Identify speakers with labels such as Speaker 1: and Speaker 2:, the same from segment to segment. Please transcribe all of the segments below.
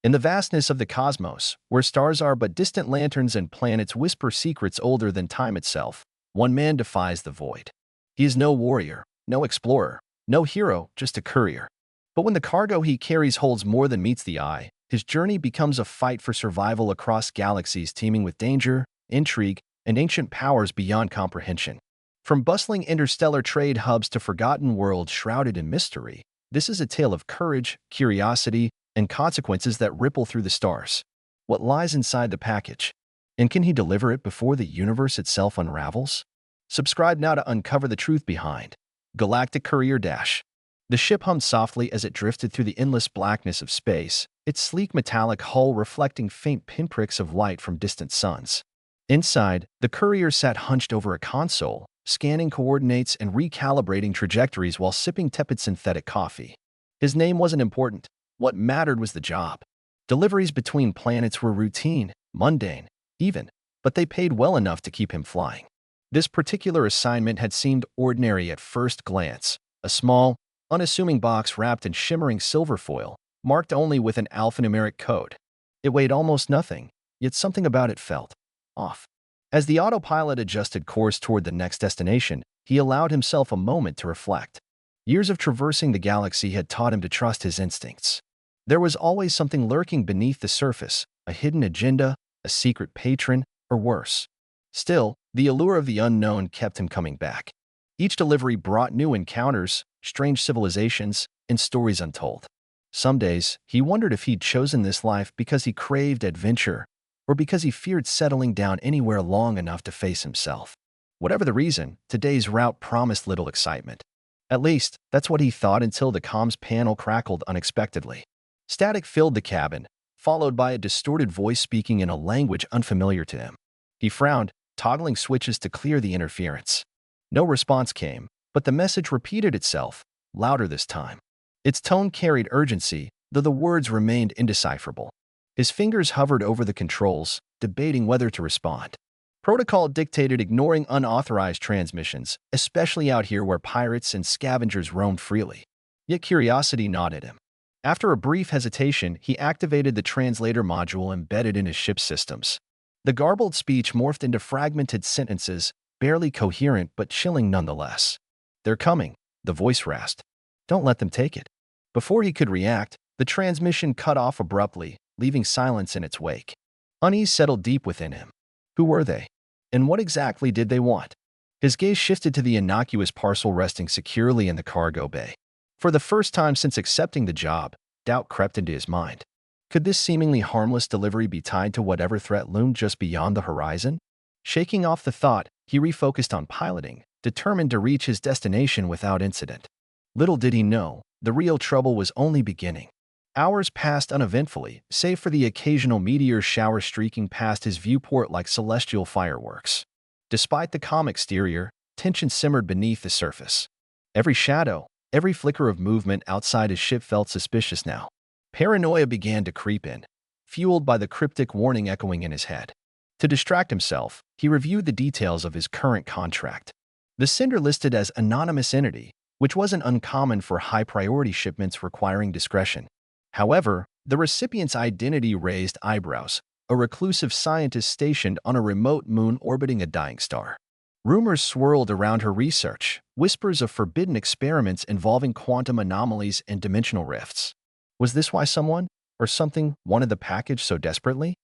Speaker 1: In the vastness of the cosmos, where stars are but distant lanterns and planets whisper secrets older than time itself, one man defies the void. He is no warrior, no explorer, no hero, just a courier. But when the cargo he carries holds more than meets the eye, his journey becomes a fight for survival across galaxies teeming with danger, intrigue, and ancient powers beyond comprehension. From bustling interstellar trade hubs to forgotten worlds shrouded in mystery, this is a tale of courage, curiosity, and consequences that ripple through the stars. What lies inside the package? And can he deliver it before the universe itself unravels? Subscribe now to uncover the truth behind Galactic Courier Dash. The ship hummed softly as it drifted through the endless blackness of space, its sleek metallic hull reflecting faint pinpricks of light from distant suns. Inside, the courier sat hunched over a console, scanning coordinates and recalibrating trajectories while sipping tepid synthetic coffee. His name wasn't important. What mattered was the job. Deliveries between planets were routine, mundane, even, but they paid well enough to keep him flying. This particular assignment had seemed ordinary at first glance. A small, unassuming box wrapped in shimmering silver foil, marked only with an alphanumeric code. It weighed almost nothing, yet something about it felt off. As the autopilot adjusted course toward the next destination, he allowed himself a moment to reflect. Years of traversing the galaxy had taught him to trust his instincts. There was always something lurking beneath the surface, a hidden agenda, a secret patron, or worse. Still, the allure of the unknown kept him coming back. Each delivery brought new encounters, strange civilizations, and stories untold. Some days, he wondered if he'd chosen this life because he craved adventure, or because he feared settling down anywhere long enough to face himself. Whatever the reason, today's route promised little excitement. At least, that's what he thought until the comms panel crackled unexpectedly. Static filled the cabin, followed by a distorted voice speaking in a language unfamiliar to him. He frowned, toggling switches to clear the interference. No response came, but the message repeated itself, louder this time. Its tone carried urgency, though the words remained indecipherable. His fingers hovered over the controls, debating whether to respond. Protocol dictated ignoring unauthorized transmissions, especially out here where pirates and scavengers roamed freely. Yet curiosity gnawed at him. After a brief hesitation, he activated the translator module embedded in his ship's systems. The garbled speech morphed into fragmented sentences, barely coherent but chilling nonetheless. "They're coming," the voice rasped. "Don't let them take it." Before he could react, the transmission cut off abruptly, leaving silence in its wake. Unease settled deep within him. Who were they? And what exactly did they want? His gaze shifted to the innocuous parcel resting securely in the cargo bay. For the first time since accepting the job, doubt crept into his mind. Could this seemingly harmless delivery be tied to whatever threat loomed just beyond the horizon? Shaking off the thought, he refocused on piloting, determined to reach his destination without incident. Little did he know, the real trouble was only beginning. Hours passed uneventfully, save for the occasional meteor shower streaking past his viewport like celestial fireworks. Despite the calm exterior, tension simmered beneath the surface. Every shadow, every flicker of movement outside his ship felt suspicious now. Paranoia began to creep in, fueled by the cryptic warning echoing in his head. To distract himself, he reviewed the details of his current contract. The sender listed as anonymous entity, which wasn't uncommon for high-priority shipments requiring discretion. However, the recipient's identity raised eyebrows, a reclusive scientist stationed on a remote moon orbiting a dying star. Rumors swirled around her research, whispers of forbidden experiments involving quantum anomalies and dimensional rifts. Was this why someone, or something, wanted the package so desperately?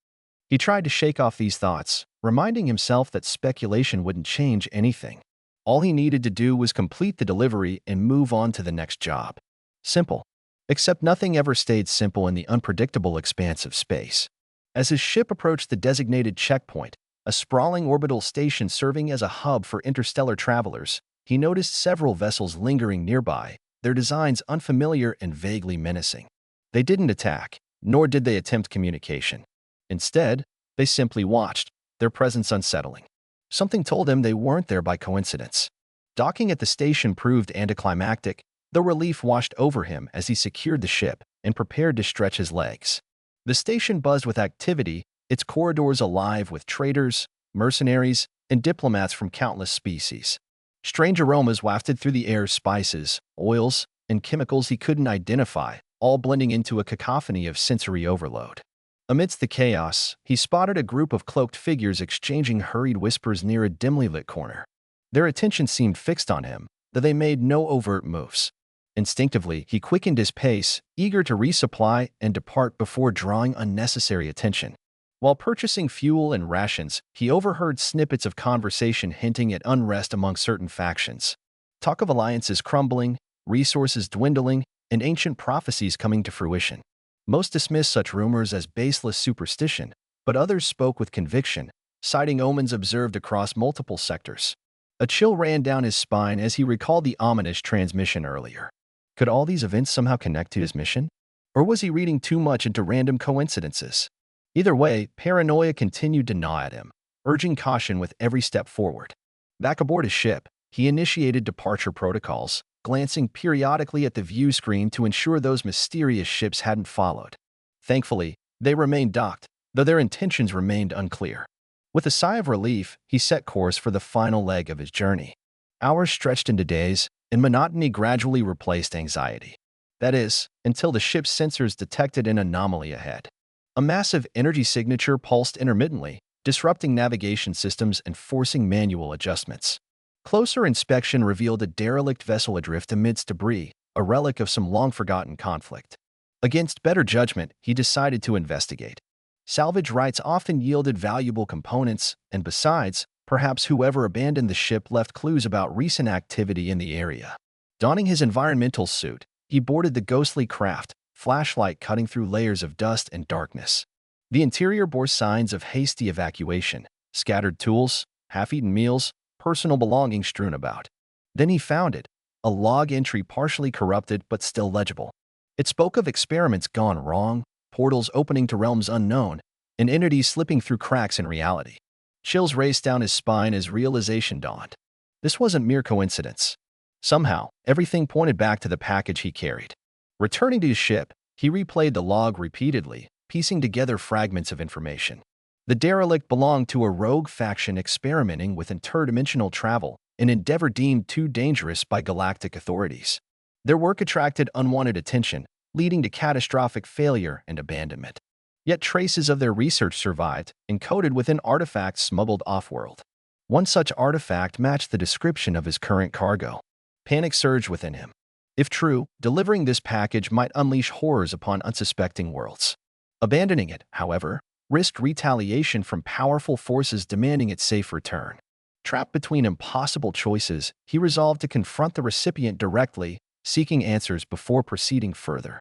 Speaker 1: He tried to shake off these thoughts, reminding himself that speculation wouldn't change anything. All he needed to do was complete the delivery and move on to the next job. Simple. Except nothing ever stayed simple in the unpredictable expanse of space. As his ship approached the designated checkpoint, a sprawling orbital station serving as a hub for interstellar travelers, he noticed several vessels lingering nearby, their designs unfamiliar and vaguely menacing. They didn't attack, nor did they attempt communication. Instead, they simply watched, their presence unsettling. Something told him they weren't there by coincidence. Docking at the station proved anticlimactic, though relief washed over him as he secured the ship and prepared to stretch his legs. The station buzzed with activity, its corridors alive with traders, mercenaries, and diplomats from countless species. Strange aromas wafted through the air, spices, oils, and chemicals he couldn't identify, all blending into a cacophony of sensory overload. Amidst the chaos, he spotted a group of cloaked figures exchanging hurried whispers near a dimly lit corner. Their attention seemed fixed on him, though they made no overt moves. Instinctively, he quickened his pace, eager to resupply and depart before drawing unnecessary attention. While purchasing fuel and rations, he overheard snippets of conversation hinting at unrest among certain factions. Talk of alliances crumbling, resources dwindling, and ancient prophecies coming to fruition. Most dismissed such rumors as baseless superstition, but others spoke with conviction, citing omens observed across multiple sectors. A chill ran down his spine as he recalled the ominous transmission earlier. Could all these events somehow connect to his mission? Or was he reading too much into random coincidences? Either way, paranoia continued to gnaw at him, urging caution with every step forward. Back aboard his ship, he initiated departure protocols, glancing periodically at the view screen to ensure those mysterious ships hadn't followed. Thankfully, they remained docked, though their intentions remained unclear. With a sigh of relief, he set course for the final leg of his journey. Hours stretched into days, and monotony gradually replaced anxiety. That is, until the ship's sensors detected an anomaly ahead. A massive energy signature pulsed intermittently, disrupting navigation systems and forcing manual adjustments. Closer inspection revealed a derelict vessel adrift amidst debris, a relic of some long-forgotten conflict. Against better judgment, he decided to investigate. Salvage rights often yielded valuable components, and besides, perhaps whoever abandoned the ship left clues about recent activity in the area. Donning his environmental suit, he boarded the ghostly craft, flashlight cutting through layers of dust and darkness. The interior bore signs of hasty evacuation, scattered tools, half-eaten meals, personal belongings strewn about. Then he found it, a log entry partially corrupted but still legible. It spoke of experiments gone wrong, portals opening to realms unknown, and entities slipping through cracks in reality. Chills raced down his spine as realization dawned. This wasn't mere coincidence. Somehow, everything pointed back to the package he carried. Returning to his ship, he replayed the log repeatedly, piecing together fragments of information. The derelict belonged to a rogue faction experimenting with interdimensional travel, an endeavor deemed too dangerous by galactic authorities. Their work attracted unwanted attention, leading to catastrophic failure and abandonment. Yet traces of their research survived, encoded within artifacts smuggled off-world. One such artifact matched the description of his current cargo. Panic surged within him. If true, delivering this package might unleash horrors upon unsuspecting worlds. Abandoning it, however, risked retaliation from powerful forces demanding its safe return. Trapped between impossible choices, he resolved to confront the recipient directly, seeking answers before proceeding further.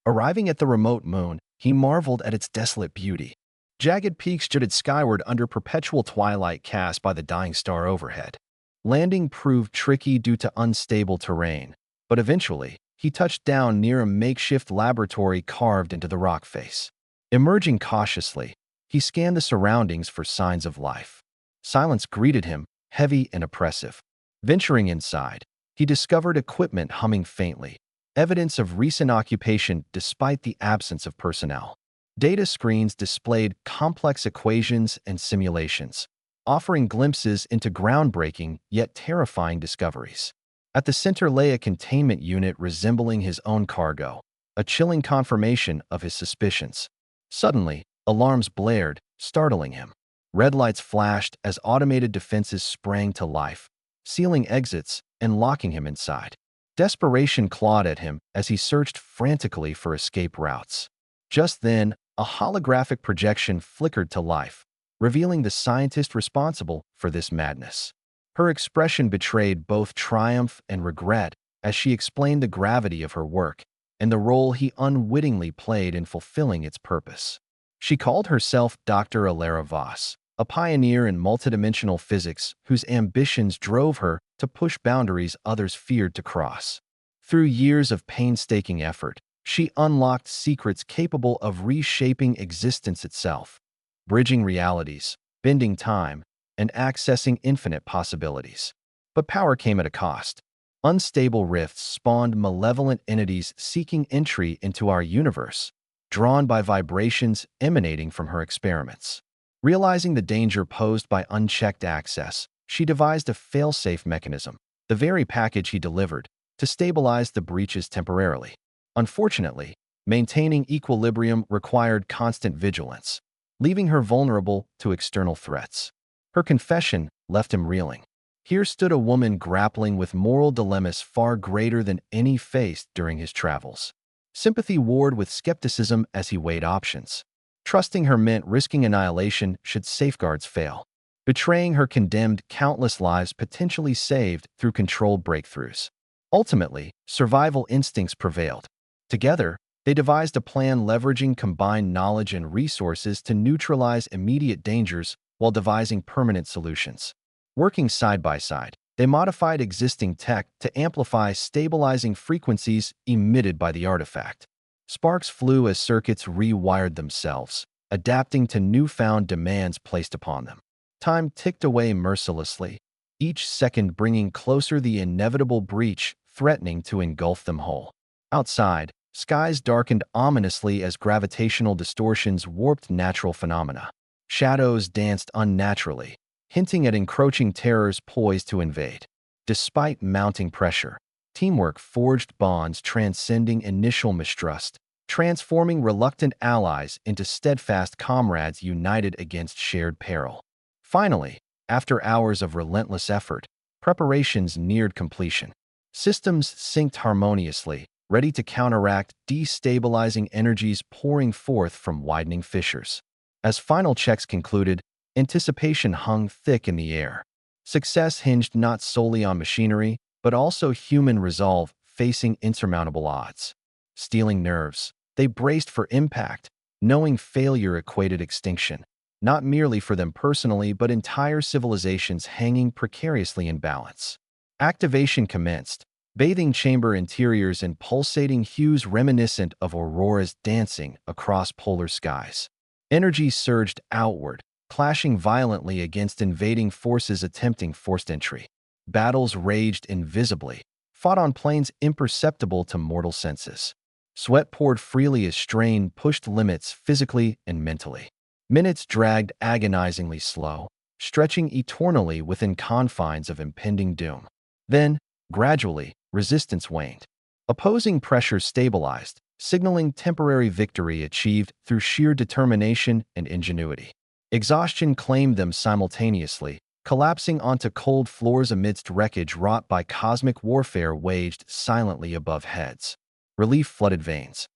Speaker 1: Arriving at the remote moon, he marveled at its desolate beauty. Jagged peaks jutted skyward under perpetual twilight cast by the dying star overhead. Landing proved tricky due to unstable terrain, but eventually, he touched down near a makeshift laboratory carved into the rock face. Emerging cautiously, he scanned the surroundings for signs of life. Silence greeted him, heavy and oppressive. Venturing inside, he discovered equipment humming faintly, evidence of recent occupation despite the absence of personnel. Data screens displayed complex equations and simulations, offering glimpses into groundbreaking yet terrifying discoveries. At the center lay a containment unit resembling his own cargo, a chilling confirmation of his suspicions. Suddenly, alarms blared, startling him. Red lights flashed as automated defenses sprang to life, sealing exits and locking him inside. Desperation clawed at him as he searched frantically for escape routes. Just then, a holographic projection flickered to life, revealing the scientist responsible for this madness. Her expression betrayed both triumph and regret as she explained the gravity of her work and the role he unwittingly played in fulfilling its purpose. She called herself Dr. Alara Voss, a pioneer in multidimensional physics whose ambitions drove her to push boundaries others feared to cross. Through years of painstaking effort, she unlocked secrets capable of reshaping existence itself, bridging realities, bending time, and accessing infinite possibilities. But power came at a cost. Unstable rifts spawned malevolent entities seeking entry into our universe, drawn by vibrations emanating from her experiments. Realizing the danger posed by unchecked access, she devised a fail-safe mechanism, the very package he delivered, to stabilize the breaches temporarily. Unfortunately, Maintaining equilibrium required constant vigilance, leaving her vulnerable to external threats. Her confession left him reeling. Here stood a woman grappling with moral dilemmas far greater than any faced during his travels. Sympathy warred with skepticism as he weighed options. Trusting her meant risking annihilation should safeguards fail. Betraying her condemned countless lives potentially saved through controlled breakthroughs. Ultimately, survival instincts prevailed. Together, they devised a plan leveraging combined knowledge and resources to neutralize immediate dangers while devising permanent solutions. Working side by side, they modified existing tech to amplify stabilizing frequencies emitted by the artifact. Sparks flew as circuits rewired themselves, adapting to newfound demands placed upon them. Time ticked away mercilessly, each second bringing closer the inevitable breach threatening to engulf them whole. Outside, skies darkened ominously as gravitational distortions warped natural phenomena. Shadows danced unnaturally, hinting at encroaching terrors poised to invade. Despite mounting pressure, teamwork forged bonds transcending initial mistrust, transforming reluctant allies into steadfast comrades united against shared peril. Finally, after hours of relentless effort, preparations neared completion. Systems synced harmoniously, ready to counteract destabilizing energies pouring forth from widening fissures. As final checks concluded, anticipation hung thick in the air. Success hinged not solely on machinery, but also human resolve facing insurmountable odds. Steeling nerves, they braced for impact, knowing failure equated extinction, not merely for them personally, but entire civilizations hanging precariously in balance. Activation commenced, bathing chamber interiors in pulsating hues reminiscent of auroras dancing across polar skies. Energy surged outward, clashing violently against invading forces attempting forced entry. Battles raged invisibly, fought on planes imperceptible to mortal senses. Sweat poured freely as strain pushed limits physically and mentally. Minutes dragged agonizingly slow, stretching eternally within confines of impending doom. Then, gradually, resistance waned. Opposing pressures stabilized, signaling temporary victory achieved through sheer determination and ingenuity. Exhaustion claimed them simultaneously, collapsing onto cold floors amidst wreckage wrought by cosmic warfare waged silently above heads. Relief flooded veins,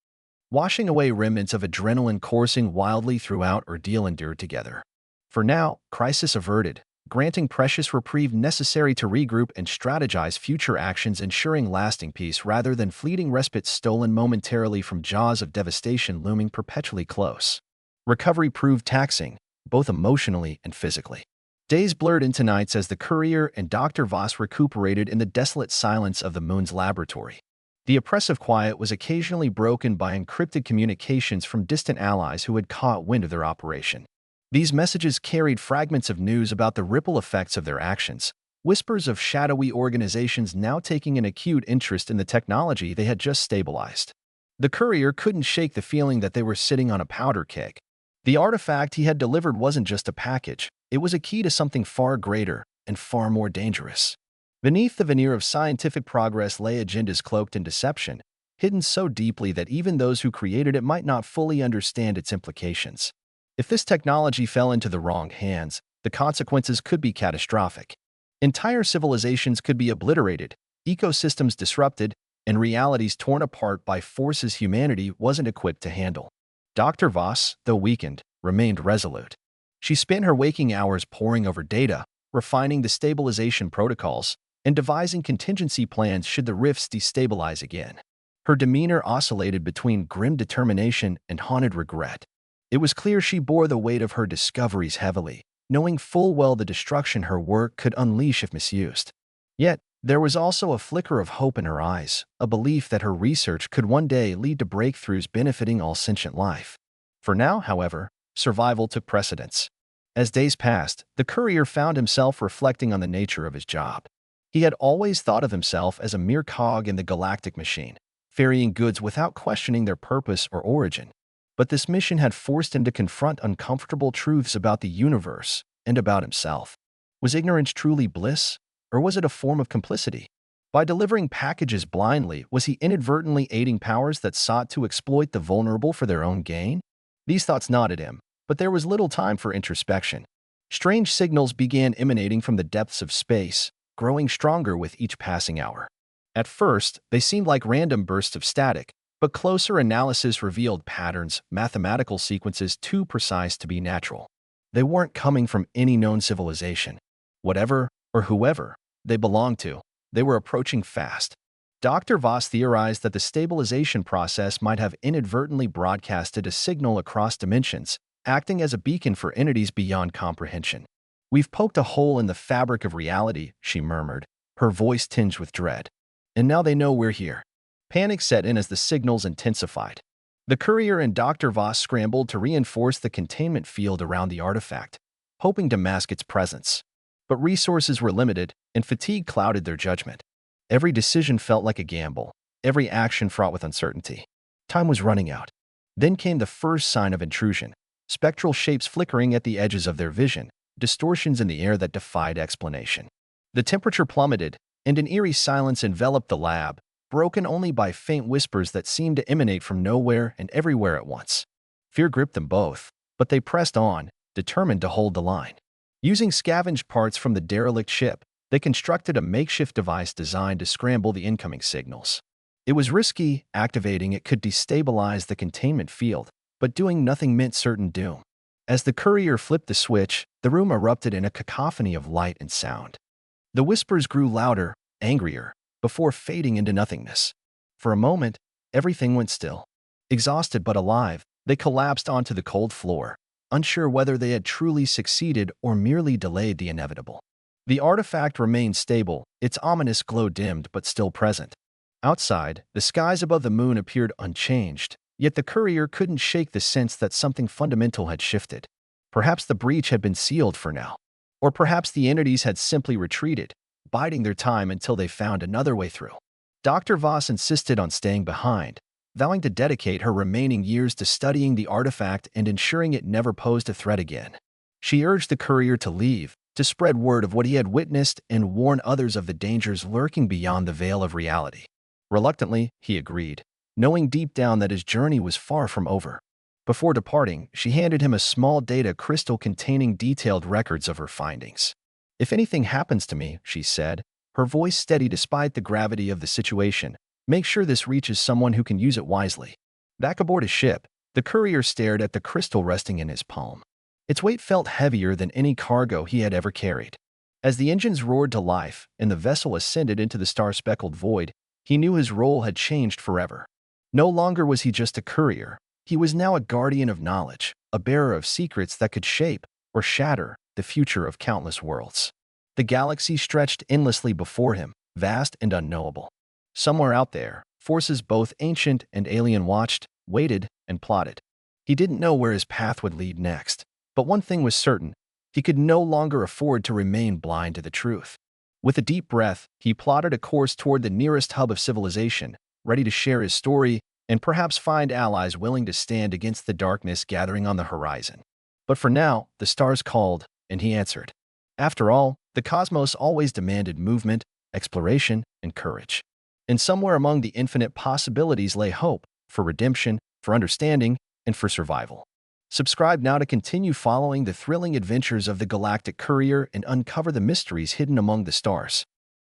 Speaker 1: washing away remnants of adrenaline coursing wildly throughout ordeal endured together. For now, crisis averted, granting precious reprieve necessary to regroup and strategize future actions, ensuring lasting peace rather than fleeting respite stolen momentarily from jaws of devastation looming perpetually close. Recovery proved taxing, both emotionally and physically. Days blurred into nights as the Courier and Dr. Voss recuperated in the desolate silence of the moon's laboratory. The oppressive quiet was occasionally broken by encrypted communications from distant allies who had caught wind of their operation. These messages carried fragments of news about the ripple effects of their actions, whispers of shadowy organizations now taking an acute interest in the technology they had just stabilized. The Courier couldn't shake the feeling that they were sitting on a powder keg. The artifact he had delivered wasn't just a package, it was a key to something far greater and far more dangerous. Beneath the veneer of scientific progress lay agendas cloaked in deception, hidden so deeply that even those who created it might not fully understand its implications. If this technology fell into the wrong hands, the consequences could be catastrophic. Entire civilizations could be obliterated, ecosystems disrupted, and realities torn apart by forces humanity wasn't equipped to handle. Dr. Voss, though weakened, remained resolute. She spent her waking hours poring over data, refining the stabilization protocols, and devising contingency plans should the rifts destabilize again. Her demeanor oscillated between grim determination and haunted regret. It was clear she bore the weight of her discoveries heavily, knowing full well the destruction her work could unleash if misused. Yet, there was also a flicker of hope in her eyes, a belief that her research could one day lead to breakthroughs benefiting all sentient life. For now, however, survival took precedence. As days passed, the Courier found himself reflecting on the nature of his job. He had always thought of himself as a mere cog in the galactic machine, ferrying goods without questioning their purpose or origin. But this mission had forced him to confront uncomfortable truths about the universe and about himself. Was ignorance truly bliss, or was it a form of complicity? By delivering packages blindly, was he inadvertently aiding powers that sought to exploit the vulnerable for their own gain? These thoughts gnawed at him, but there was little time for introspection. Strange signals began emanating from the depths of space, growing stronger with each passing hour. At first, they seemed like random bursts of static, but closer analysis revealed patterns, mathematical sequences too precise to be natural. They weren't coming from any known civilization. Whatever, or whoever, they belonged to, they were approaching fast. Dr. Voss theorized that the stabilization process might have inadvertently broadcasted a signal across dimensions, acting as a beacon for entities beyond comprehension. "We've poked a hole in the fabric of reality," she murmured, her voice tinged with dread. "And now they know we're here." Panic set in as the signals intensified. The Courier and Dr. Voss scrambled to reinforce the containment field around the artifact, hoping to mask its presence. But resources were limited, and fatigue clouded their judgment. Every decision felt like a gamble, every action fraught with uncertainty. Time was running out. Then came the first sign of intrusion, spectral shapes flickering at the edges of their vision, distortions in the air that defied explanation. The temperature plummeted, and an eerie silence enveloped the lab, broken only by faint whispers that seemed to emanate from nowhere and everywhere at once. Fear gripped them both, but they pressed on, determined to hold the line. Using scavenged parts from the derelict ship, they constructed a makeshift device designed to scramble the incoming signals. It was risky. Activating it could destabilize the containment field, but doing nothing meant certain doom. As the Courier flipped the switch, the room erupted in a cacophony of light and sound. The whispers grew louder, angrier, before fading into nothingness. For a moment, everything went still. Exhausted but alive, they collapsed onto the cold floor, unsure whether they had truly succeeded or merely delayed the inevitable. The artifact remained stable, its ominous glow dimmed but still present. Outside, the skies above the moon appeared unchanged, yet the Courier couldn't shake the sense that something fundamental had shifted. Perhaps the breach had been sealed for now. Or perhaps the entities had simply retreated, biding their time until they found another way through. Dr. Voss insisted on staying behind, vowing to dedicate her remaining years to studying the artifact and ensuring it never posed a threat again. She urged the Courier to leave, to spread word of what he had witnessed and warn others of the dangers lurking beyond the veil of reality. Reluctantly, he agreed, knowing deep down that his journey was far from over. Before departing, she handed him a small data crystal containing detailed records of her findings. "If anything happens to me," she said, her voice steady despite the gravity of the situation, "make sure this reaches someone who can use it wisely." Back aboard his ship, the Courier stared at the crystal resting in his palm. Its weight felt heavier than any cargo he had ever carried. As the engines roared to life and the vessel ascended into the star-speckled void, he knew his role had changed forever. No longer was he just a courier. He was now a guardian of knowledge, a bearer of secrets that could shape, or shatter, the future of countless worlds. The galaxy stretched endlessly before him, vast and unknowable. Somewhere out there, forces both ancient and alien watched, waited, and plotted. He didn't know where his path would lead next, but one thing was certain: he could no longer afford to remain blind to the truth. With a deep breath, he plotted a course toward the nearest hub of civilization, ready to share his story and perhaps find allies willing to stand against the darkness gathering on the horizon. But for now, the stars called, and he answered. After all, the cosmos always demanded movement, exploration, and courage. And somewhere among the infinite possibilities lay hope, for redemption, for understanding, and for survival. Subscribe now to continue following the thrilling adventures of the Galactic Courier and uncover the mysteries hidden among the stars.